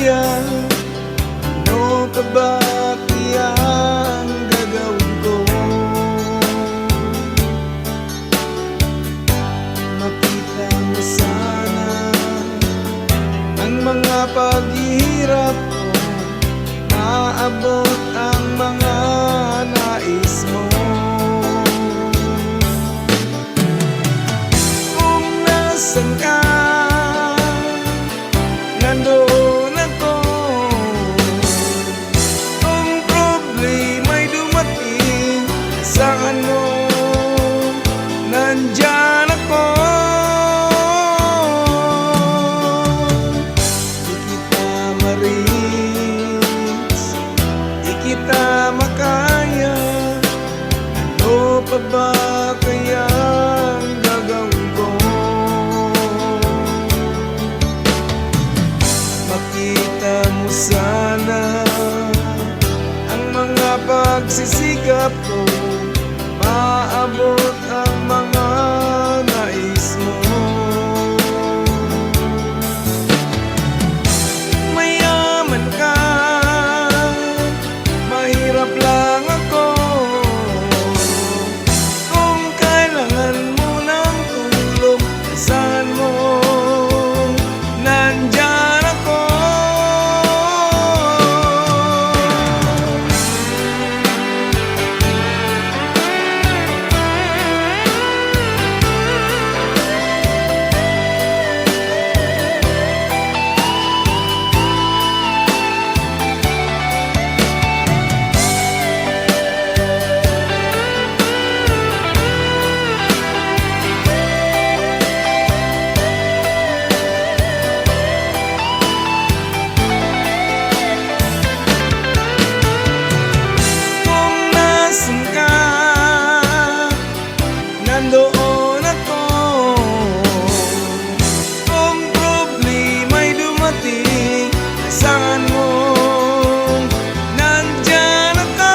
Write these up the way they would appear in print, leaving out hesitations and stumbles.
makaya, ano pa ba kayang gagawin ko? Makita mo sana ang mga paghihirap ko, maabot ang mga nais mo. Kung nasan ka, nandoon ako. Kung problema'y dumating, saan mo, nandyan ako. Di kita ma-reach, di kita makaya, ano pa ba kayang gagawin ko? Makita mo sana ang mga pagsisikap ko, maabot ang mga nais mo. Mayaman ka, mahirap lang ako. Kung kailangan mo ng tulong, saan mo, nandyan ako. Nandoon ako. Kung problema'y dumating, saan mo, nandyan ako.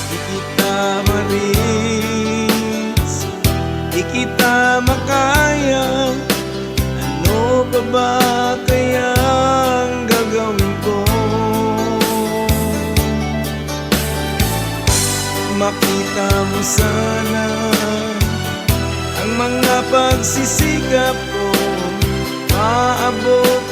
Di kita ma-reach, di kita makaya, ano pa ba kayang gagawin ko? Makita mo sana ang mga pagsisikap ko, maabot